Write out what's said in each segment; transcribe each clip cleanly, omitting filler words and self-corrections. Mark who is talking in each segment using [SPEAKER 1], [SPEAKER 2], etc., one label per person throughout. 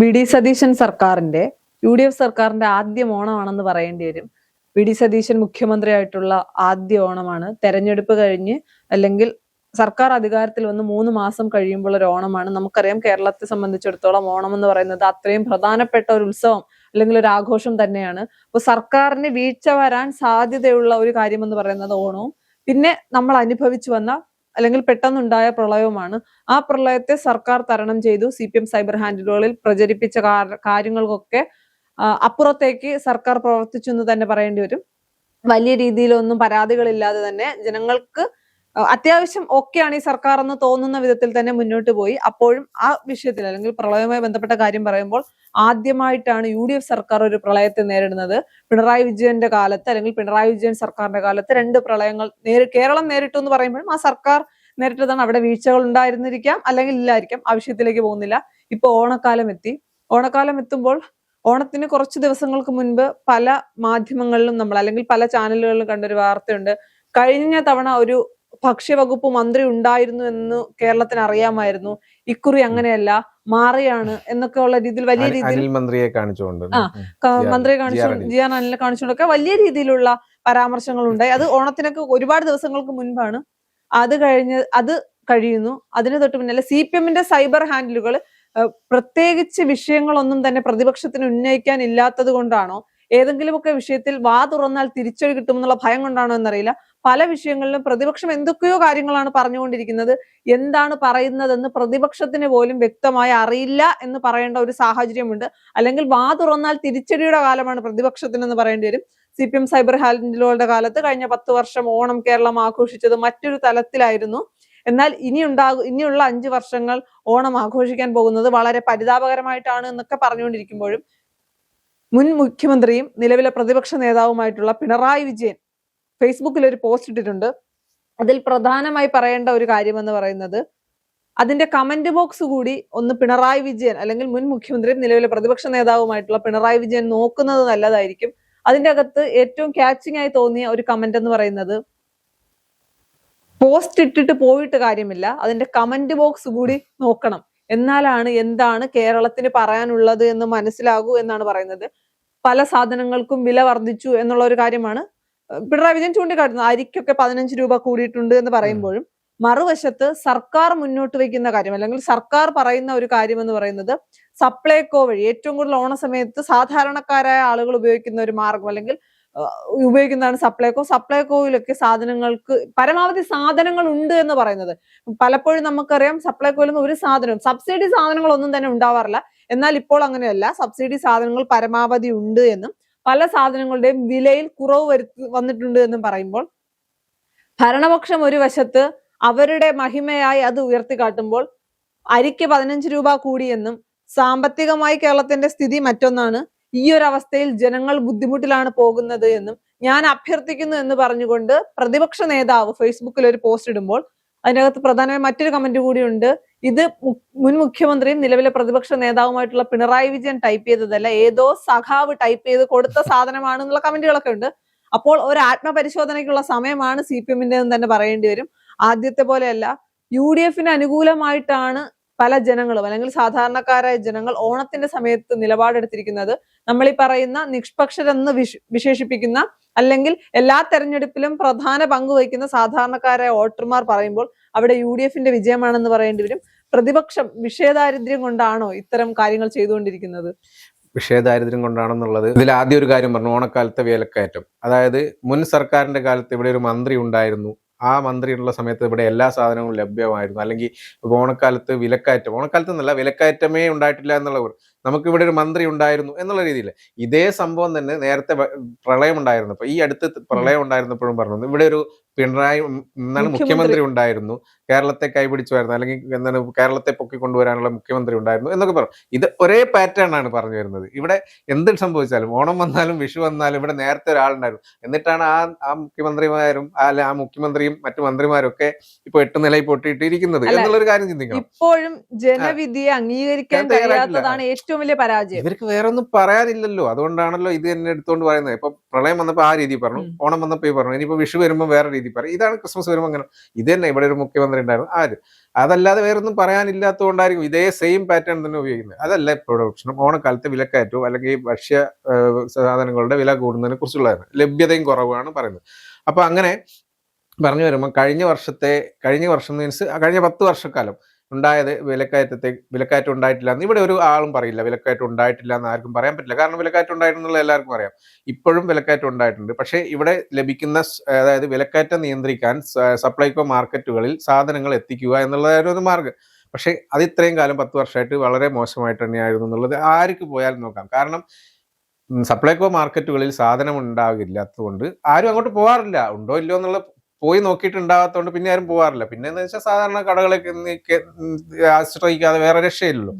[SPEAKER 1] V D Satheesan സർക്കാരിന്റെ UDF സർക്കാരിന്റെ ആദ്യ ഓണമാണെന്ന് പറയേണ്ടി വരും. വി ഡി സതീശൻ മുഖ്യമന്ത്രിയായിട്ടുള്ള ആദ്യ ഓണമാണ്. തെരഞ്ഞെടുപ്പ് കഴിഞ്ഞ് അല്ലെങ്കിൽ സർക്കാർ അധികാരത്തിൽ വന്ന് 3 മാസം കഴിയുമ്പോൾ ഒരു ഓണമാണ്. നമുക്കറിയാം, കേരളത്തെ സംബന്ധിച്ചിടത്തോളം ഓണം എന്ന് പറയുന്നത് അത്രയും പ്രധാനപ്പെട്ട ഒരു ഉത്സവം അല്ലെങ്കിൽ ഒരു ആഘോഷം തന്നെയാണ്. അപ്പൊ സർക്കാരിന് വീഴ്ച വരാൻ സാധ്യതയുള്ള ഒരു കാര്യം എന്ന് പറയുന്നത് ഓണവും പിന്നെ നമ്മൾ അനുഭവിച്ചു വന്ന അല്ലെങ്കിൽ പെട്ടെന്നുണ്ടായ പ്രളയവുമാണ്. ആ പ്രളയത്തെ സർക്കാർ തരണം ചെയ്തു. CPM സൈബർ ഹാൻഡിലുകളിൽ പ്രചരിപ്പിച്ച കാര്യങ്ങൾക്കൊക്കെ അപ്പുറത്തേക്ക് സർക്കാർ പ്രവർത്തിച്ചു എന്ന് തന്നെ പറയേണ്ടി വരും. വലിയ രീതിയിലൊന്നും പരാതികളില്ലാതെ തന്നെ ജനങ്ങൾക്ക് അത്യാവശ്യം ഓക്കെയാണ് ഈ സർക്കാർ എന്ന് തോന്നുന്ന വിധത്തിൽ തന്നെ മുന്നോട്ട് പോയി. അപ്പോഴും ആ വിഷയത്തിൽ അല്ലെങ്കിൽ പ്രളയവുമായി ബന്ധപ്പെട്ട കാര്യം പറയുമ്പോൾ ആദ്യമായിട്ടാണ് UDF സർക്കാർ ഒരു പ്രളയത്തെ നേരിടുന്നത്. പിണറായി വിജയന്റെ കാലത്ത് അല്ലെങ്കിൽ പിണറായി വിജയൻ സർക്കാരിന്റെ കാലത്ത് 2 പ്രളയങ്ങൾ കേരളം നേരിട്ടു എന്ന് പറയുമ്പോഴും ആ സർക്കാർ നേരിട്ടതാണ്. അവിടെ വീഴ്ചകൾ ഉണ്ടായിരുന്നിരിക്കാം, അല്ലെങ്കിൽ ഇല്ലായിരിക്കാം. ആ വിഷയത്തിലേക്ക് പോകുന്നില്ല. ഇപ്പൊ ഓണക്കാലം എത്തി. ഓണക്കാലം എത്തുമ്പോൾ ഓണത്തിന് കുറച്ച് ദിവസങ്ങൾക്ക് മുൻപ് പല മാധ്യമങ്ങളിലും നമ്മൾ അല്ലെങ്കിൽ പല ചാനലുകളിലും കണ്ടൊരു വാർത്തയുണ്ട്. കഴിഞ്ഞ തവണ ഒരു ഭക്ഷ്യവകുപ്പ് മന്ത്രി ഉണ്ടായിരുന്നു എന്ന് കേരളത്തിന് അറിയാമായിരുന്നു, ഇക്കുറി അങ്ങനെയല്ല, മാറിയാണ് എന്നൊക്കെ ഉള്ള രീതിയിൽ വലിയ രീതിയിൽ
[SPEAKER 2] മന്ത്രിയെ കാണിച്ചുകൊണ്ട്
[SPEAKER 1] മന്ത്രിയെ കാണിച്ചുകൊണ്ട് GR അനിലിനെ കാണിച്ചുകൊണ്ടൊക്കെ വലിയ രീതിയിലുള്ള പരാമർശങ്ങൾ ഉണ്ടായി. അത് ഓണത്തിനൊക്കെ ഒരുപാട് ദിവസങ്ങൾക്ക് മുൻപാണ്. അത് കഴിയുന്നു. അതിന് തൊട്ട് പിന്നാലെ CPMന്റെ സൈബർ ഹാൻഡിലുകൾ പ്രത്യേകിച്ച് വിഷയങ്ങളൊന്നും തന്നെ പ്രതിപക്ഷത്തിന് ഉന്നയിക്കാൻ ഇല്ലാത്തത് കൊണ്ടാണോ, ഏതെങ്കിലുമൊക്കെ വിഷയത്തിൽ വാ തുറന്നാൽ തിരിച്ചടി കിട്ടുമെന്നുള്ള ഭയം കൊണ്ടാണോ എന്നറിയില്ല, പല വിഷയങ്ങളിലും പ്രതിപക്ഷം എന്തൊക്കെയോ കാര്യങ്ങളാണ് പറഞ്ഞുകൊണ്ടിരിക്കുന്നത്. എന്താണ് പറയുന്നതെന്ന് പ്രതിപക്ഷത്തിന് പോലും വ്യക്തമായി അറിയില്ല എന്ന് പറയേണ്ട ഒരു സാഹചര്യമുണ്ട്. അല്ലെങ്കിൽ വാ തുറന്നാൽ തിരിച്ചടിയുടെ കാലമാണ് പ്രതിപക്ഷത്തിനെന്ന് പറയേണ്ടി വരും. CPM സൈബർ ഹാൻഡിലുകളുടെ കാലത്ത് കഴിഞ്ഞ 10 വർഷം ഓണം കേരളം ആഘോഷിച്ചത് മറ്റൊരു തലത്തിലായിരുന്നു. എന്നാൽ ഇനിയുള്ള 5 വർഷങ്ങൾ ഓണം ആഘോഷിക്കാൻ പോകുന്നത് വളരെ പരിതാപകരമായിട്ടാണ് എന്നൊക്കെ പറഞ്ഞുകൊണ്ടിരിക്കുമ്പോഴും മുൻ മുഖ്യമന്ത്രിയും നിലവിലെ പ്രതിപക്ഷ നേതാവുമായിട്ടുള്ള പിണറായി വിജയൻ ഫേസ്ബുക്കിൽ ഒരു പോസ്റ്റ് ഇട്ടിട്ടുണ്ട്. അതിൽ പ്രധാനമായി പറയേണ്ട ഒരു കാര്യം എന്ന് പറയുന്നത്, അതിന്റെ കമന്റ് ബോക്സ് കൂടി ഒന്ന് പിണറായി വിജയൻ അല്ലെങ്കിൽ മുൻ മുഖ്യമന്ത്രിയും നിലവിലെ പ്രതിപക്ഷ നേതാവുമായിട്ടുള്ള പിണറായി വിജയൻ നോക്കുന്നത് നല്ലതായിരിക്കും. അതിന്റെ അകത്ത് ഏറ്റവും ക്യാച്ചിങ് ആയി തോന്നിയ ഒരു കമന്റ് എന്ന് പറയുന്നത്, പോസ്റ്റ് ഇട്ടിട്ട് പോയിട്ട് കാര്യമില്ല, അതിന്റെ കമന്റ് ബോക്സ് കൂടി നോക്കണം, എന്നാലാണ് എന്താണ് കേരളത്തിന് പറയാനുള്ളത് എന്ന് മനസ്സിലാകൂ എന്നാണ് പറയുന്നത്. പല സാധനങ്ങൾക്കും വില വർദ്ധിച്ചു എന്നുള്ള ഒരു കാര്യമാണ് പിണറായി വിജയൻ ചൂണ്ടിക്കാട്ടുന്നത്. അരിക്കൊക്കെ 15 രൂപ കൂടിയിട്ടുണ്ട് എന്ന് പറയുമ്പോഴും മറുവശത്ത് സർക്കാർ മുന്നോട്ട് വയ്ക്കുന്ന കാര്യം അല്ലെങ്കിൽ സർക്കാർ പറയുന്ന ഒരു കാര്യം എന്ന് പറയുന്നത്, സപ്ലൈകോ വഴി ഏറ്റവും കൂടുതൽ ഓണ സമയത്ത് സാധാരണക്കാരായ ആളുകൾ ഉപയോഗിക്കുന്ന ഒരു മാർഗം അല്ലെങ്കിൽ ഉപയോഗിക്കുന്നതാണ് സപ്ലൈകോയിലൊക്കെ സാധനങ്ങൾക്ക് പരമാവധി സാധനങ്ങൾ ഉണ്ട് എന്ന് പറയുന്നത്. പലപ്പോഴും നമുക്കറിയാം, സപ്ലൈകോയിൽ നിന്ന് ഒരു സാധനം സബ്സിഡി സാധനങ്ങളൊന്നും തന്നെ ഉണ്ടാവാറില്ല. എന്നാൽ ഇപ്പോൾ അങ്ങനെയല്ല, സബ്സിഡി സാധനങ്ങൾ പരമാവധി ഉണ്ട് എന്നും പല സാധനങ്ങളുടെയും വിലയിൽ കുറവ് വന്നിട്ടുണ്ട് എന്നും പറയുമ്പോൾ, ഭരണപക്ഷം ഒരു വശത്ത് അവരുടെ മഹിമയായി അത് ഉയർത്തിക്കാട്ടുമ്പോൾ അരിക്ക് 15 രൂപ കൂടിയെന്നും സാമ്പത്തികമായി കേരളത്തിന്റെ സ്ഥിതി മറ്റൊന്നാണ്, ഈ ഒരു അവസ്ഥയിൽ ജനങ്ങൾ ബുദ്ധിമുട്ടിലാണ് പോകുന്നത് എന്നും ഞാൻ അഭ്യർത്ഥിക്കുന്നു എന്ന് പറഞ്ഞുകൊണ്ട് പ്രതിപക്ഷ നേതാവ് ഫേസ്ബുക്കിൽ ഒരു പോസ്റ്റ് ഇടുമ്പോൾ അതിനകത്ത് പ്രധാനമായും മറ്റൊരു കമന്റ് കൂടിയുണ്ട്. ഇത് മുൻ മുഖ്യമന്ത്രിയും നിലവിലെ പ്രതിപക്ഷ നേതാവുമായിട്ടുള്ള പിണറായി വിജയൻ ടൈപ്പ് ചെയ്തതല്ല, ഏതോ സഖാവ് ടൈപ്പ് ചെയ്ത് കൊടുത്ത സാധനമാണ് എന്നുള്ള കമന്റുകളൊക്കെ ഉണ്ട്. അപ്പോൾ ഒരു ആത്മപരിശോധനയ്ക്കുള്ള സമയമാണ് CPMന്റെ എന്ന് തന്നെ പറയേണ്ടി വരും. ആദ്യത്തെ പോലെയല്ല, UDFന് അനുകൂലമായിട്ടാണ് പല ജനങ്ങളും അല്ലെങ്കിൽ സാധാരണക്കാരായ ജനങ്ങൾ ഓണത്തിന്റെ സമയത്ത് നിലപാടെടുത്തിരിക്കുന്നത്. നമ്മൾ ഈ പറയുന്ന നിഷ്പക്ഷരെന്ന് വിശേഷിപ്പിക്കുന്ന അല്ലെങ്കിൽ എല്ലാ തെരഞ്ഞെടുപ്പിലും പ്രധാന പങ്ക് വഹിക്കുന്ന സാധാരണക്കാരായ വോട്ടർമാർ പറയുമ്പോൾ അവിടെ UDFന്റെ വിജയമാണെന്ന് പറയേണ്ടി വരും. പ്രതിപക്ഷം വിഷയദാരിദ്ര്യം കൊണ്ടാണോ ഇത്തരം കാര്യങ്ങൾ ചെയ്തുകൊണ്ടിരിക്കുന്നത്?
[SPEAKER 2] വിഷയദാരിദ്ര്യം കൊണ്ടാണെന്നുള്ളത് ഇതിൽ ആദ്യം ഒരു കാര്യം പറഞ്ഞു, ഓണക്കാലത്തെ വിലക്കയറ്റം. അതായത് മുൻ സർക്കാരിന്റെ കാലത്ത് ഇവിടെ ഒരു മന്ത്രി ഉണ്ടായിരുന്നു. ആ മന്ത്രിയുള്ള സമയത്ത് ഇവിടെ എല്ലാ സാധനങ്ങളും ലഭ്യമായിരുന്നു. അല്ലെങ്കിൽ ഓണക്കാലത്ത് ഓണക്കാലത്ത് എന്നല്ല, വിലക്കയറ്റമേ ഉണ്ടായിട്ടില്ല എന്നുള്ള, നമുക്കിവിടെ ഒരു മന്ത്രി ഉണ്ടായിരുന്നു എന്നുള്ള രീതിയിൽ ഇതേ സംഭവം തന്നെ നേരത്തെ പ്രളയം ഉണ്ടായിരുന്നപ്പോൾ, ഈ അടുത്ത് പ്രളയം ഉണ്ടായിരുന്നപ്പോഴും പറഞ്ഞു, ഇവിടെ ഒരു പിണറായി എന്താണ് മുഖ്യമന്ത്രി ഉണ്ടായിരുന്നു, കേരളത്തെ കൈപിടിച്ചുമായിരുന്നു, അല്ലെങ്കിൽ എന്താണ് കേരളത്തെ പൊക്കിക്കൊണ്ടുവരാനുള്ള മുഖ്യമന്ത്രി ഉണ്ടായിരുന്നു എന്നൊക്കെ പറഞ്ഞു. ഇത് ഒരേ പാറ്റേൺ ആണ് പറഞ്ഞു വരുന്നത്. ഇവിടെ എന്ത് സംഭവിച്ചാലും, ഓണം വന്നാലും വിഷു വന്നാലും ഇവിടെ നേരത്തെ ഒരാളുണ്ടായിരുന്നു. എന്നിട്ടാണ് ആ മുഖ്യമന്ത്രിമാരും ആ മുഖ്യമന്ത്രിയും മറ്റു മന്ത്രിമാരും ഒക്കെ ഇപ്പൊ 8 നിലയിൽ പൊട്ടിയിട്ടിരിക്കുന്നത് എന്നുള്ളൊരു കാര്യം ചിന്തിക്കണം.
[SPEAKER 1] ഇപ്പോഴും ജനവിധിയെ അംഗീകരിക്കാൻ കഴിയാത്തതാണ് ഏറ്റവും വലിയ പരാജയം.
[SPEAKER 2] ഇവർക്ക് വേറെ ഒന്നും പറയാനില്ലല്ലോ, അതുകൊണ്ടാണല്ലോ ഇത് തന്നെ എടുത്തുകൊണ്ട് പറയുന്നത്. ഇപ്പൊ പ്രളയം വന്നപ്പോ ആ രീതി പറഞ്ഞു, ഓണം വന്നപ്പോ ഈ പറഞ്ഞു, ഇനിയിപ്പോ വിഷു വരുമ്പോ വേറെ രീതി രീതിയിൽ പറയും. ഇതാണ് ക്രിസ്മസ് വരുമ്പോൾ അങ്ങനെ ഇത് തന്നെ ഇവിടെ ഒരു മുഖ്യമന്ത്രി ഉണ്ടായിരുന്നു ആര്, അതല്ലാതെ വേറൊന്നും പറയാനില്ലാത്തതുകൊണ്ടായിരിക്കും ഇതേ സെയിം പാറ്റേൺ തന്നെ ഉപയോഗിക്കുന്നത്. അതല്ല ഇപ്പോൾ പ്രശ്നം. ഓണക്കാലത്തെ വിലക്കയറ്റവും അല്ലെങ്കിൽ ഭക്ഷ്യ സാധനങ്ങളുടെ വില കൂടുന്നതിനെ കുറിച്ചുള്ളതാണ്, ലഭ്യതയും കുറവാണ് പറയുന്നത്. അപ്പൊ അങ്ങനെ പറഞ്ഞു വരുമ്പോൾ കഴിഞ്ഞ വർഷം മീൻസ് കഴിഞ്ഞ 10 വർഷക്കാലം ഉണ്ടായത് വിലക്കയറ്റം ഉണ്ടായിട്ടില്ല എന്ന് ഇവിടെ ഒരു ആളും പറയില്ല. വിലക്കയറ്റം ഉണ്ടായിട്ടില്ല എന്ന് ആർക്കും പറയാൻ പറ്റില്ല. കാരണം വിലക്കയറ്റം ഉണ്ടായിട്ടുള്ള എല്ലാവർക്കും അറിയാം. ഇപ്പോഴും വിലക്കയറ്റം ഉണ്ടായിട്ടുണ്ട്. പക്ഷേ ഇവിടെ ലഭിക്കുന്ന അതായത് വിലക്കയറ്റം നിയന്ത്രിക്കാൻ സപ്ലൈകോ മാർക്കറ്റുകളിൽ സാധനങ്ങൾ എത്തിക്കുക എന്നുള്ളതായിരുന്നു ഒരു മാർഗ്ഗം. പക്ഷേ അത് ഇത്രയും കാലം 10 വർഷമായിട്ട് വളരെ മോശമായിട്ട് തന്നെയായിരുന്നു എന്നുള്ളത് ആർക്ക് പോയാലും നോക്കാം. കാരണം സപ്ലൈകോ മാർക്കറ്റുകളിൽ സാധനം ഉണ്ടാകില്ലാത്തതുകൊണ്ട് ആരും അങ്ങോട്ട് പോകാറില്ല. ഉണ്ടോ ഇല്ലയോ എന്നുള്ള പോയി നോക്കിയിട്ടുണ്ടാകാത്തതുകൊണ്ട് പിന്നെ ആരും പോകാറില്ല. പിന്നെ എന്ന് വെച്ചാൽ സാധാരണ കടകളൊക്കെ ആശ്രയിക്കാതെ വേറെ രക്ഷയില്ലല്ലോ.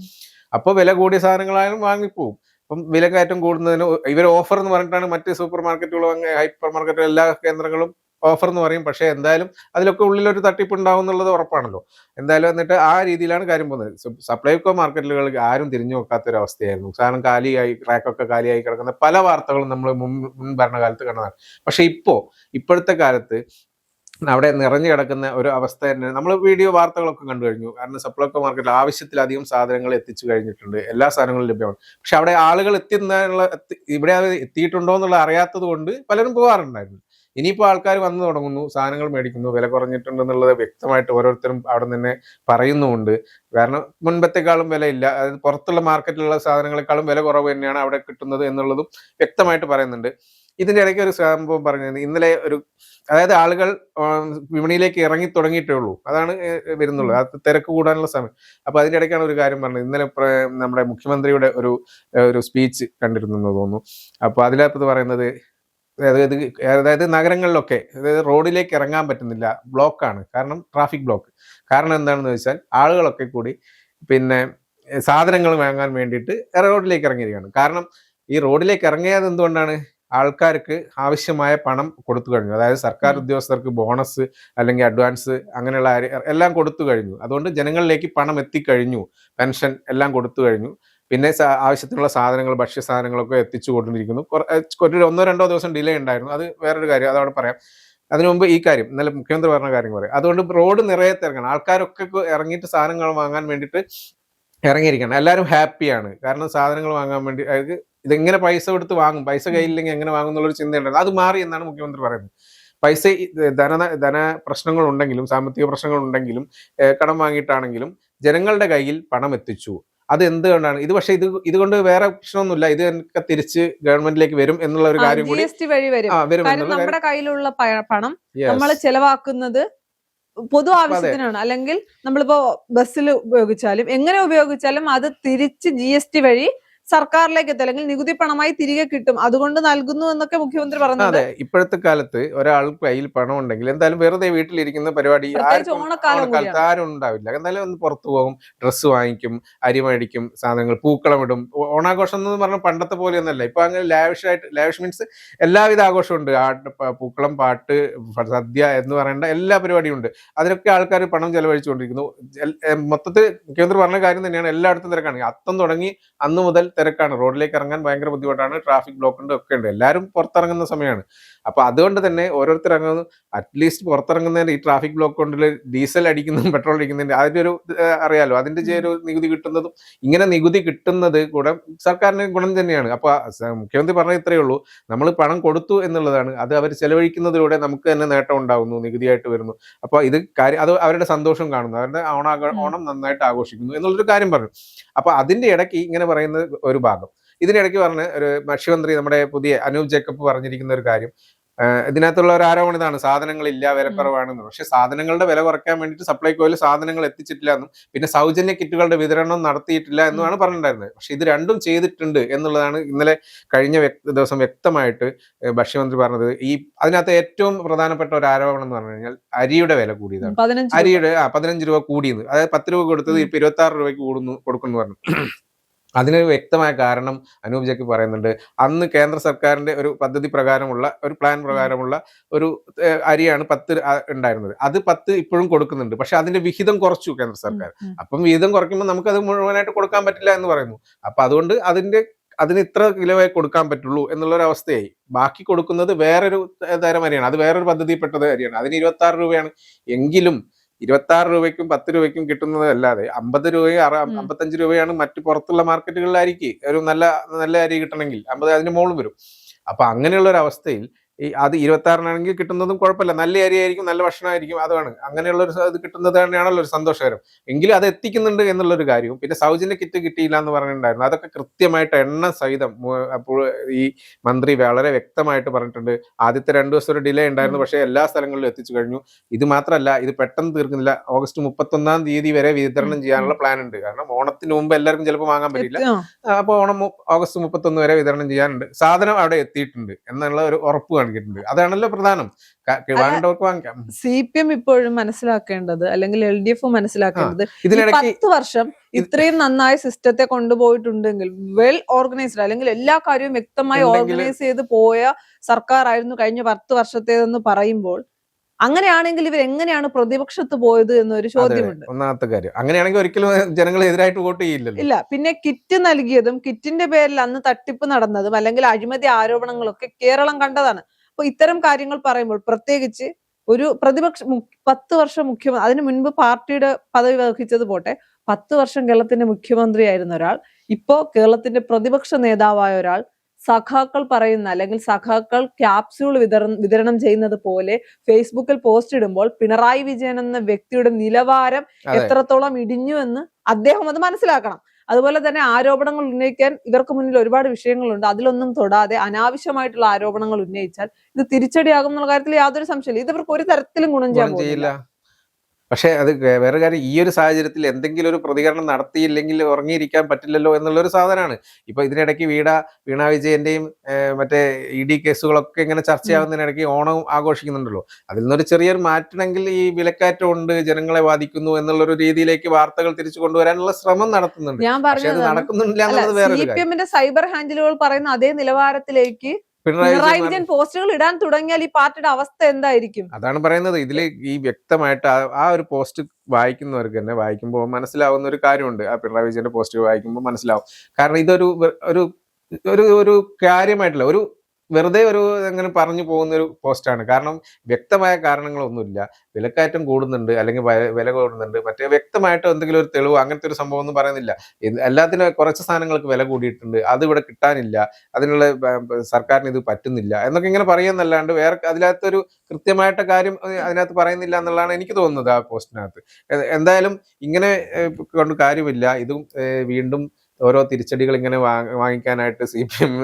[SPEAKER 2] അപ്പോൾ വില കൂടിയ സാധനങ്ങളായാലും വാങ്ങിപ്പോവും. അപ്പം വില കയറ്റം കൂടുന്നതിന് ഇവർ ഓഫർ എന്ന് പറഞ്ഞിട്ടാണ് മറ്റ് സൂപ്പർ മാർക്കറ്റുകളും ഹൈപ്പർ മാർക്കറ്റുകളും എല്ലാ കേന്ദ്രങ്ങളും ഓഫർ എന്ന് പറയും. പക്ഷേ എന്തായാലും അതിലൊക്കെ ഉള്ളിലൊരു തട്ടിപ്പ് ഉണ്ടാവും എന്നുള്ളത് ഉറപ്പാണല്ലോ. എന്തായാലും എന്നിട്ട് ആ രീതിയിലാണ് കാര്യം പോകുന്നത്. സപ്ലൈകോ മാർക്കറ്റുകളിൽ ആരും തിരിഞ്ഞു നോക്കാത്തൊരു അവസ്ഥയായിരുന്നു. സാധനം കാലിയായി, റാക്കൊക്കെ കാലിയായി കിടക്കുന്ന പല വാർത്തകളും നമ്മൾ മുൻ ഭരണകാലത്ത് കണ്ടതാണ്. പക്ഷെ ഇപ്പോഴത്തെ കാലത്ത് അവിടെ നിറഞ്ഞു കിടക്കുന്ന ഒരു അവസ്ഥ തന്നെ നമ്മൾ വീഡിയോ വാർത്തകളൊക്കെ കണ്ടു കഴിഞ്ഞു. കാരണം സപ്ലൈകോ മാർക്കറ്റിൽ ആവശ്യത്തിലധികം സാധനങ്ങൾ എത്തിച്ചു കഴിഞ്ഞിട്ടുണ്ട്, എല്ലാ സാധനങ്ങളും ലഭ്യമാണ്. പക്ഷെ അവിടെ ആളുകൾ ഇവിടെ എത്തിയിട്ടുണ്ടോ എന്നുള്ള അറിയാത്തത് കൊണ്ട് പലരും പോകാറുണ്ടായിരുന്നു. ഇനിയിപ്പോൾ ആൾക്കാർ വന്നു തുടങ്ങുന്നു, സാധനങ്ങൾ മേടിക്കുന്നു, വില കുറഞ്ഞിട്ടുണ്ടെന്നുള്ളത് വ്യക്തമായിട്ട് ഓരോരുത്തരും അവിടെ തന്നെ പറയുന്നുമുണ്ട്. കാരണം മുൻപത്തെക്കാളും വിലയില്ല, അതായത് പുറത്തുള്ള മാർക്കറ്റിലുള്ള സാധനങ്ങളെക്കാളും വില കുറവ് തന്നെയാണ് അവിടെ കിട്ടുന്നത് എന്നുള്ളതും വ്യക്തമായിട്ട് പറയുന്നുണ്ട്. ഇതിന്റെ ഇടയ്ക്ക് ഒരു സംഭവം പറഞ്ഞത് ഇന്നലെ അതായത് ആളുകൾ വിപണിയിലേക്ക് ഇറങ്ങി തുടങ്ങിയിട്ടേ ഉള്ളൂ, അതാണ് വരുന്നുള്ളൂ, അത് തിരക്ക് കൂടാനുള്ള സമയം. അപ്പൊ അതിന്റെ ഇടയ്ക്കാണ് ഒരു കാര്യം പറഞ്ഞത്. ഇന്നലെ നമ്മുടെ മുഖ്യമന്ത്രിയുടെ ഒരു സ്പീച്ച് കണ്ടിരുന്നു തോന്നുന്നു. അപ്പൊ അതിനകത്ത് പറയുന്നത് അതായത് നഗരങ്ങളിലൊക്കെ അതായത് റോഡിലേക്ക് ഇറങ്ങാൻ പറ്റുന്നില്ല, ബ്ലോക്കാണ്. കാരണം ട്രാഫിക് ബ്ലോക്ക്. കാരണം എന്താണെന്ന് വെച്ചാൽ ആളുകളൊക്കെ കൂടി പിന്നെ സാധനങ്ങൾ വാങ്ങാൻ വേണ്ടിയിട്ട് റോഡിലേക്ക് ഇറങ്ങിയിരിക്കുകയാണ്. കാരണം ഈ റോഡിലേക്ക് ഇറങ്ങിയത് എന്തുകൊണ്ടാണ്? ആൾക്കാർക്ക് ആവശ്യമായ പണം കൊടുത്തു കഴിഞ്ഞു. അതായത് സർക്കാർ ഉദ്യോഗസ്ഥർക്ക് ബോണസ് അല്ലെങ്കിൽ അഡ്വാൻസ് അങ്ങനെയുള്ള എല്ലാം കൊടുത്തു കഴിഞ്ഞു. അതുകൊണ്ട് ജനങ്ങളിലേക്ക് പണം എത്തിക്കഴിഞ്ഞു, പെൻഷൻ എല്ലാം കൊടുത്തു കഴിഞ്ഞു. പിന്നെ ആവശ്യത്തിനുള്ള സാധനങ്ങൾ, ഭക്ഷ്യ സാധനങ്ങളൊക്കെ എത്തിച്ചു കൊണ്ടിരിക്കുന്നു. ഒരു 1-2 ദിവസം ഡിലേ ഉണ്ടായിരുന്നു, അത് വേറൊരു കാര്യം, അതവിടെ പറയാം. അതിനു മുമ്പ് ഈ കാര്യം ഇന്നലെ മുഖ്യമന്ത്രി പറഞ്ഞ കാര്യം പറയാം. അതുകൊണ്ട് റോഡ് നിറയെ തിരക്കണം, ആൾക്കാരൊക്കെ ഇറങ്ങിയിട്ട് സാധനങ്ങൾ വാങ്ങാൻ വേണ്ടിയിട്ട് ഇറങ്ങിയിരിക്കണം. എല്ലാവരും ഹാപ്പിയാണ്. കാരണം സാധനങ്ങൾ വാങ്ങാൻ വേണ്ടി അതായത് ഇതെങ്ങനെ പൈസ കൊടുത്ത് വാങ്ങും, പൈസ കയ്യില്ലെങ്കിൽ എങ്ങനെ വാങ്ങും എന്നുള്ളൊരു ചിന്തയുണ്ടായിരുന്നു. അത് മാറി എന്നാണ് മുഖ്യമന്ത്രി പറയുന്നത്. പൈസ ധന പ്രശ്നങ്ങൾ ഉണ്ടെങ്കിലും, സാമ്പത്തിക പ്രശ്നങ്ങൾ ഉണ്ടെങ്കിലും, കടം വാങ്ങിയിട്ടാണെങ്കിലും ജനങ്ങളുടെ കയ്യിൽ പണം എത്തിച്ചു. അത് എന്തുകൊണ്ടാണ്? പക്ഷേ ഇതുകൊണ്ട് വേറെ പ്രശ്നമൊന്നുമില്ല, ഇത് എനിക്ക് തിരിച്ച് ഗവൺമെന്റിലേക്ക് വരും എന്നുള്ള ഒരു കാര്യം കൂടി
[SPEAKER 1] വരും. നമ്മുടെ കയ്യിലുള്ള പണം നമ്മൾ ചെലവാക്കുന്നത് പൊതു ആവശ്യത്തിനാണ്. അല്ലെങ്കിൽ നമ്മളിപ്പോ ബസ്സിൽ ഉപയോഗിച്ചാലും എങ്ങനെ ഉപയോഗിച്ചാലും അത് തിരിച്ച് GST വഴി സർക്കാരിലേക്ക് എത്തും, അല്ലെങ്കിൽ നികുതി പണമായി തിരികെ കിട്ടും, അതുകൊണ്ട് നൽകുന്നു എന്നൊക്കെ മുഖ്യമന്ത്രി പറഞ്ഞു.
[SPEAKER 2] അതെ, ഇപ്പോഴത്തെ കാലത്ത് ഒരാൾക്ക് കയ്യിൽ പണം ഉണ്ടെങ്കിൽ എന്തായാലും വെറുതെ വീട്ടിലിരിക്കുന്ന പരിപാടി ഓണക്കാലത്ത് ആരും ഉണ്ടാവില്ല. എന്തായാലും ഒന്ന് പുറത്തു പോകും, ഡ്രസ്സ് വാങ്ങിക്കും, അരി മേടിക്കും, സാധനങ്ങൾ, പൂക്കളം ഇടും. ഓണാഘോഷം എന്ന് പറഞ്ഞാൽ പണ്ടത്തെ പോലെയൊന്നല്ല. ഇപ്പൊ അങ്ങനെ ലാവിഷ് മീൻസ് എല്ലാവിധ ആഘോഷവും ഉണ്ട്. പൂക്കളം, പാട്ട്, സദ്യ എന്ന് പറയേണ്ട എല്ലാ പരിപാടിയും ഉണ്ട്. അതിനൊക്കെ ആൾക്കാർ പണം ചെലവഴിച്ചുകൊണ്ടിരിക്കുന്നു. മൊത്തത്തിൽ മുഖ്യമന്ത്രി പറഞ്ഞ കാര്യം തന്നെയാണ്, എല്ലായിടത്തും തിരക്കാണ്. അത്തം തുടങ്ങി അന്ന് മുതൽ തിരക്കാണ്. റോഡിലേക്ക് ഇറങ്ങാൻ ഭയങ്കര ബുദ്ധിമുട്ടാണ്, ട്രാഫിക് ബ്ലോക്ക് ഉണ്ട്, ഒക്കെ ഉണ്ട്. എല്ലാവരും പുറത്തിറങ്ങുന്ന സമയമാണ്. അപ്പൊ അതുകൊണ്ട് തന്നെ ഓരോരുത്തർ ഇറങ്ങുന്നു. അറ്റ്ലീസ്റ്റ് പുറത്തിറങ്ങുന്നതിന് ഈ ട്രാഫിക് ബ്ലോക്ക് കൊണ്ട് ഡീസൽ അടിക്കുന്നതും പെട്രോൾ അടിക്കുന്നതിന്റെ അതിന്റെ ഒരു അറിയാലോ, അതിന്റെ ഒരു നികുതി കിട്ടുന്നതും, ഇങ്ങനെ നികുതി കിട്ടുന്നത് കൂടെ സർക്കാരിന് ഗുണം തന്നെയാണ്. അപ്പൊ മുഖ്യമന്ത്രി പറഞ്ഞത് ഇത്രയേ ഉള്ളൂ, നമ്മൾ പണം കൊടുത്തു എന്നുള്ളതാണ്, അത് അവർ ചെലവഴിക്കുന്നതിലൂടെ നമുക്ക് തന്നെ നേട്ടം ഉണ്ടാകുന്നു, നികുതിയായിട്ട് വരുന്നു. അപ്പൊ അത് അവരുടെ സന്തോഷം കാണുന്നു, അവരുടെ ഓണം നന്നായിട്ട് ആഘോഷിക്കുന്നു എന്നുള്ളൊരു കാര്യം പറഞ്ഞു. അപ്പൊ അതിന്റെ ഇടയ്ക്ക് ഇങ്ങനെ പറയുന്ന ഒരു ഭാഗം, ഇതിനിടയ്ക്ക് പറഞ്ഞ ഒരു ഭക്ഷ്യമന്ത്രി നമ്മുടെ പുതിയ അനൂപ് ജേക്കബ് പറഞ്ഞിരിക്കുന്ന ഒരു കാര്യം, ഇതിനകത്തുള്ള ഒരു ആരോപണം ഇതാണ്, സാധനങ്ങളില്ല, വിലക്കുറവാണെന്ന്. പക്ഷെ സാധനങ്ങളുടെ വില കുറയ്ക്കാൻ വേണ്ടിയിട്ട് സപ്ലൈകോയിൽ സാധനങ്ങൾ എത്തിച്ചിട്ടില്ല എന്നും പിന്നെ സൗജന്യ കിറ്റുകളുടെ വിതരണം നടത്തിയിട്ടില്ല എന്നുമാണ് പറഞ്ഞിട്ടുണ്ടായിരുന്നത്. പക്ഷെ ഇത് രണ്ടും ചെയ്തിട്ടുണ്ട് എന്നുള്ളതാണ് ഇന്നലെ കഴിഞ്ഞ ദിവസം വ്യക്തമായിട്ട് ഭക്ഷ്യമന്ത്രി പറഞ്ഞത്. അതിനകത്ത് ഏറ്റവും പ്രധാനപ്പെട്ട ഒരു ആരോപണം എന്ന് പറഞ്ഞു കഴിഞ്ഞാൽ അരിയുടെ വില കൂടിയതാണ്. അരിയുടെ 15 രൂപ കൂടിയെന്ന്, അതായത് 10 രൂപ കൊടുത്തത് ഇപ്പൊ 26 രൂപയ്ക്ക് കൊടുക്കുന്നു പറഞ്ഞു. അതിനൊരു വ്യക്തമായ കാരണം അനൂപ് ജേക്കബ് പറയുന്നുണ്ട്. അന്ന് കേന്ദ്ര സർക്കാരിന്റെ ഒരു പദ്ധതി പ്രകാരമുള്ള ഒരു പ്ലാൻ പ്രകാരമുള്ള ഒരു അരിയാണ് 10 ഉണ്ടായിരുന്നത്. അത് 10 ഇപ്പോഴും കൊടുക്കുന്നുണ്ട്. പക്ഷെ അതിന്റെ വിഹിതം കുറച്ചു കേന്ദ്ര സർക്കാർ. അപ്പം വിഹിതം കുറയ്ക്കുമ്പോൾ നമുക്കത് മുഴുവനായിട്ട് കൊടുക്കാൻ പറ്റില്ല എന്ന് പറയുന്നു. അപ്പൊ അതുകൊണ്ട് അതിന് ഇത്ര കിലോയെ കൊടുക്കാൻ പറ്റുള്ളൂ എന്നുള്ളൊരു അവസ്ഥയായി. ബാക്കി കൊടുക്കുന്നത് വേറൊരു തരം അരിയാണ്, അത് വേറൊരു പദ്ധതിയിൽപ്പെട്ട അരിയാണ്, അതിന് 26 രൂപയാണ്. എങ്കിലും 26 രൂപയ്ക്കും 10 രൂപയ്ക്കും കിട്ടുന്നത് അല്ലാതെ 50 രൂപയും 55 രൂപയാണ് മറ്റു പുറത്തുള്ള മാർക്കറ്റുകളിൽ അരിക്ക്. ഒരു നല്ല അരി കിട്ടണമെങ്കിൽ 50 അതിന് മുകളിൽ വരും. അപ്പൊ അങ്ങനെയുള്ള ഒരു അവസ്ഥയിൽ അത് 26 കിട്ടുന്നതും കുഴപ്പമില്ല, നല്ല അരിയായിരിക്കും, നല്ല ഭക്ഷണമായിരിക്കും, അതാണ് അങ്ങനെയുള്ള ഒരു ഇത് കിട്ടുന്നത് തന്നെയാണല്ലോ ഒരു സന്തോഷകരം. എങ്കിലും അത് എത്തിക്കുന്നുണ്ട് എന്നുള്ളൊരു കാര്യവും. പിന്നെ സൗജന്യ കിറ്റ് കിട്ടിയില്ല എന്ന് പറഞ്ഞിട്ടുണ്ടായിരുന്നു, അതൊക്കെ കൃത്യമായിട്ട് എണ്ണ സഹിതം അപ്പോൾ ഈ മന്ത്രി വളരെ വ്യക്തമായിട്ട് പറഞ്ഞിട്ടുണ്ട്. ആദ്യത്തെ 2 ദിവസം ഒരു ഡിലേ ഉണ്ടായിരുന്നു, പക്ഷേ എല്ലാ സ്ഥലങ്ങളിലും എത്തിച്ചു കഴിഞ്ഞു. ഇത് മാത്രമല്ല, ഇത് പെട്ടെന്ന് തീർക്കുന്നില്ല, ഓഗസ്റ്റ് 31-ാം തീയതി വരെ വിതരണം ചെയ്യാനുള്ള പ്ലാൻ ഉണ്ട്. കാരണം ഓണത്തിന് മുമ്പ് എല്ലാവർക്കും ചിലപ്പോൾ വാങ്ങാൻ പറ്റില്ല, അപ്പൊ ഓഗസ്റ്റ് 31 വരെ വിതരണം ചെയ്യാനുണ്ട്. സാധനം അവിടെ എത്തിയിട്ടുണ്ട് എന്നുള്ള ഒരു ഉറപ്പ് കാണിച്ചിട്ടുണ്ട്. അതാണല്ലോ പ്രധാനം, വാങ്ങേണ്ടവർക്ക് വാങ്ങിക്കാം.
[SPEAKER 1] CPM ഇപ്പോഴും മനസ്സിലാക്കേണ്ടത്, അല്ലെങ്കിൽ LDF മനസ്സിലാക്കേണ്ടത്, 10 വർഷം ഇത്രയും നന്നായി സിസ്റ്റത്തെ കൊണ്ടുപോയിട്ടുണ്ടെങ്കിൽ, വെൽ ഓർഗനൈസ്ഡ് അല്ലെങ്കിൽ എല്ലാ കാര്യവും വ്യക്തമായി ഓർഗനൈസ് ചെയ്ത് പോയ സർക്കാർ ആയിരുന്നു കഴിഞ്ഞ 10 വർഷത്തേതെന്ന് പറയുമ്പോൾ, അങ്ങനെയാണെങ്കിൽ ഇവർ എങ്ങനെയാണ് പ്രതിപക്ഷത്ത് പോയത് എന്നൊരു ചോദ്യമുണ്ട്.
[SPEAKER 2] ഒന്നാമത്തെ കാര്യം, അങ്ങനെയാണെങ്കിൽ ഒരിക്കലും ജനങ്ങൾ എതിരായിട്ട് വോട്ട് ചെയ്യില്ലല്ലോ.
[SPEAKER 1] ഇല്ല. പിന്നെ കിറ്റ് നൽകിയതും കിറ്റിന്റെ പേരിൽ അന്ന് തട്ടിപ്പ് നടന്നതും അല്ലെങ്കിൽ അഴിമതി ആരോപണങ്ങളൊക്കെ കേരളം കണ്ടതാണ്. അപ്പൊ ഇത്തരം കാര്യങ്ങൾ പറയുമ്പോൾ, പ്രത്യേകിച്ച് ഒരു 10 വർഷം മുഖ്യമന്ത്രി, അതിനു മുൻപ് പാർട്ടിയുടെ പദവി വഹിച്ചത് പോട്ടെ, 10 വർഷം കേരളത്തിന്റെ മുഖ്യമന്ത്രിയായിരുന്ന ഒരാൾ, ഇപ്പോ കേരളത്തിന്റെ പ്രതിപക്ഷ നേതാവായ ഒരാൾ സഖാക്കൾ പറയുന്ന അല്ലെങ്കിൽ സഖാക്കൾ ക്യാപ്സ്യൂൾ വിതരണം ചെയ്യുന്നത് പോലെ ഫേസ്ബുക്കിൽ പോസ്റ്റ് ഇടുമ്പോൾ പിണറായി വിജയൻ എന്ന വ്യക്തിയുടെ നിലവാരം എത്രത്തോളം ഇടിഞ്ഞു എന്ന് അദ്ദേഹം അത് മനസ്സിലാക്കണം. അതുപോലെ തന്നെ ആരോപണങ്ങൾ ഉന്നയിക്കാൻ ഇവർക്ക് മുന്നിൽ ഒരുപാട് വിഷയങ്ങളുണ്ട്. അതിലൊന്നും തൊടാതെ അനാവശ്യമായിട്ടുള്ള ആരോപണങ്ങൾ ഉന്നയിച്ചാൽ ഇത് തിരിച്ചടിയാകും എന്നുള്ള കാര്യത്തിൽ യാതൊരു സംശയമില്ല. ഇത് ഇവർക്ക് ഒരു തരത്തിലും ഗുണം ചെയ്യാൻ പോകുന്നില്ല.
[SPEAKER 2] പക്ഷെ അത് വേറെ കാര്യം, ഈ ഒരു സാഹചര്യത്തിൽ എന്തെങ്കിലും ഒരു പ്രതികരണം നടത്തിയില്ലെങ്കിൽ ഉറങ്ങിയിരിക്കാൻ പറ്റില്ലല്ലോ എന്നുള്ളൊരു സാധനമാണ്. ഇപ്പൊ ഇതിനിടയ്ക്ക് വീണ വിജയന്റെയും മറ്റേ ED കേസുകളൊക്കെ ഇങ്ങനെ ചർച്ചയാകുന്നതിനിടയ്ക്ക് ഓണം ആഘോഷിക്കുന്നുണ്ടല്ലോ. അതിൽ നിന്നൊരു ചെറിയൊരു മാറ്റണമെങ്കിൽ ഈ വിലക്കയറ്റം ഉണ്ട്, ജനങ്ങളെ ബാധിക്കുന്നു എന്നുള്ളൊരു രീതിയിലേക്ക് വാർത്തകൾ തിരിച്ചു കൊണ്ടുവരാനുള്ള ശ്രമം നടത്തുന്നുണ്ട്.
[SPEAKER 1] ഞാൻ പറഞ്ഞത്
[SPEAKER 2] നടക്കുന്നില്ല എന്നുള്ളത് വേറെ.
[SPEAKER 1] CPM സൈബർ ഹാൻഡിലുകൾ പറയുന്ന അതേ നിലവാരത്തിലേക്ക് പിണറായി വിജയൻ പോസ്റ്റുകൾ ഇടാൻ തുടങ്ങിയാൽ ഈ പാർട്ടിയുടെ അവസ്ഥ എന്തായിരിക്കും?
[SPEAKER 2] അതാണ് പറയുന്നത്. ഇതില് ഈ വ്യക്തമായിട്ട് ആ ഒരു പോസ്റ്റ് വായിക്കുന്നവർക്ക് തന്നെ വായിക്കുമ്പോൾ മനസ്സിലാവുന്ന ഒരു കാര്യമുണ്ട്. ആ പിണറായി വിജയന്റെ പോസ്റ്റ് വായിക്കുമ്പോൾ മനസ്സിലാവും. കാരണം ഇതൊരു ഒരു കാര്യമായിട്ടില്ല, ഒരു വെറുതെ ഒരു അങ്ങനെ പറഞ്ഞു പോകുന്ന ഒരു പോസ്റ്റാണ്. കാരണം വ്യക്തമായ കാരണങ്ങളൊന്നുമില്ല. വിലക്കയറ്റം കൂടുന്നുണ്ട് അല്ലെങ്കിൽ വില കൂടുന്നുണ്ട്, മറ്റേ വ്യക്തമായിട്ട് എന്തെങ്കിലും ഒരു തെളിവ് അങ്ങനത്തെ ഒരു സംഭവം ഒന്നും പറയുന്നില്ല. എല്ലാത്തിനും കുറച്ച് സാധനങ്ങൾക്ക് വില കൂടിയിട്ടുണ്ട്, അത് ഇവിടെ കിട്ടാനില്ല, അതിനുള്ള സർക്കാരിന് ഇത് പറ്റുന്നില്ല എന്നൊക്കെ ഇങ്ങനെ പറയുന്നല്ലാണ്ട് വേറെ അതിനകത്തൊരു കൃത്യമായിട്ട് കാര്യം അതിനകത്ത് പറയുന്നില്ല എന്നുള്ളതാണ് എനിക്ക് തോന്നുന്നത് ആ പോസ്റ്റിനകത്ത്. എന്തായാലും ഇങ്ങനെ കൊണ്ട് കാര്യമില്ല. ഇതും വീണ്ടും ഓരോ തിരിച്ചടികൾ ഇങ്ങനെ വാങ്ങിക്കാനായിട്ട് CPM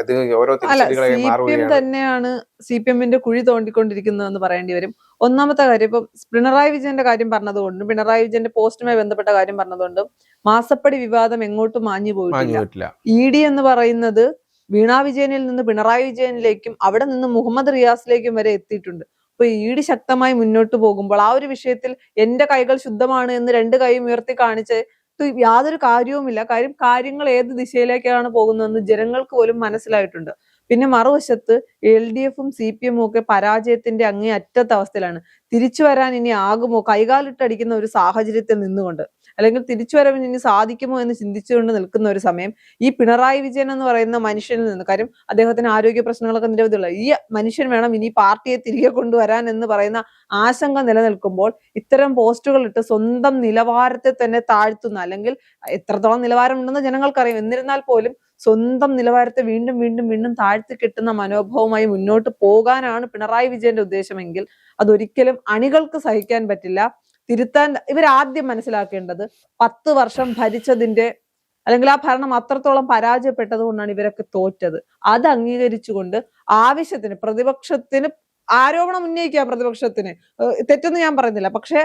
[SPEAKER 2] അത് ഓരോ തിരിച്ചടികളായി മാറുകയാണ്.
[SPEAKER 1] തന്നെയാണ് CPMന്റെ കുഴി തോണ്ടിക്കൊണ്ടിരിക്കുന്നതെന്ന് പറയേണ്ടി വരും. ഒന്നാമത്തെ കാര്യം, ഇപ്പൊ പിണറായി വിജയന്റെ കാര്യം പറഞ്ഞതുകൊണ്ടും പിണറായി വിജയന്റെ പോസ്റ്റുമായി ബന്ധപ്പെട്ട കാര്യം പറഞ്ഞതുകൊണ്ടും മാസപ്പടി വിവാദം എങ്ങോട്ടും മാഞ്ഞു പോയിട്ടില്ല. ED എന്ന് പറയുന്നത് വീണ വിജയനിൽ നിന്ന് പിണറായി വിജയനിലേക്കും അവിടെ നിന്ന് മുഹമ്മദ് റിയാസിലേക്കും വരെ എത്തിയിട്ടുണ്ട്. അപ്പൊ ED ശക്തമായി മുന്നോട്ട് പോകുമ്പോൾ ആ ഒരു വിഷയത്തിൽ എന്റെ കൈകൾ ശുദ്ധമാണ് എന്ന് 2 കൈയും ഉയർത്തി കാണിച്ച് യാതൊരു കാര്യവുമില്ല. കാര്യങ്ങൾ ഏത് ദിശയിലേക്കാണ് പോകുന്നതെന്ന് ജനങ്ങൾക്ക് പോലും മനസ്സിലായിട്ടുണ്ട്. പിന്നെ മറുവശത്ത് LDFും CPM ഒക്കെ പരാജയത്തിന്റെ അങ്ങേ അറ്റത്തെ അവസ്ഥയിലാണ്. തിരിച്ചു വരാൻ ഇനി ആകുമോ, കൈകാലിട്ടടിക്കുന്ന ഒരു സാഹചര്യത്തിൽ നിന്നുകൊണ്ട്, അല്ലെങ്കിൽ തിരിച്ചു വരവിന് ഇനി സാധിക്കുമോ എന്ന് ചിന്തിച്ചുകൊണ്ട് നിൽക്കുന്ന ഒരു സമയം ഈ പിണറായി വിജയൻ എന്ന് പറയുന്ന മനുഷ്യനിൽ നിന്ന്, കാര്യം അദ്ദേഹത്തിന് ആരോഗ്യ പ്രശ്നങ്ങളൊക്കെ നിരവധിയുള്ള ഈ മനുഷ്യൻ വേണം ഇനി പാർട്ടിയെ തിരികെ കൊണ്ടുവരാൻ എന്ന് പറയുന്ന ആശങ്ക നിലനിൽക്കുമ്പോൾ ഇത്തരം പോസ്റ്റുകൾ ഇട്ട് സ്വന്തം നിലവാരത്തെ തന്നെ താഴ്ത്തുന്ന, അല്ലെങ്കിൽ എത്രത്തോളം നിലവാരം ഉണ്ടെന്ന് ജനങ്ങൾക്കറിയാം, എന്നിരുന്നാൽ പോലും സ്വന്തം നിലവാരത്തെ വീണ്ടും വീണ്ടും വീണ്ടും താഴ്ത്തി കിട്ടുന്ന മനോഭാവമായി മുന്നോട്ട് പോകാനാണ് പിണറായി വിജയന്റെ ഉദ്ദേശമെങ്കിൽ അതൊരിക്കലും അണികൾക്ക് സഹിക്കാൻ പറ്റില്ല. തിരുത്താൻ ഇവരാദ്യം മനസ്സിലാക്കേണ്ടത് 10 വർഷം ഭരിച്ചതിന്റെ അല്ലെങ്കിൽ ആ ഭരണം അത്രത്തോളം പരാജയപ്പെട്ടത് കൊണ്ടാണ് ഇവരൊക്കെ തോറ്റത്. അത് അംഗീകരിച്ചുകൊണ്ട് ആവശ്യത്തിന് പ്രതിപക്ഷത്തിന് ആരോപണം ഉന്നയിക്കുക, പ്രതിപക്ഷത്തിന് തെറ്റൊന്നും ഞാൻ പറയുന്നില്ല, പക്ഷെ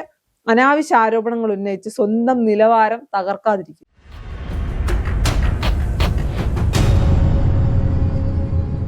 [SPEAKER 1] അനാവശ്യ ആരോപണങ്ങൾ ഉന്നയിച്ച് സ്വന്തം നിലവാരം തകർക്കാതിരിക്കും.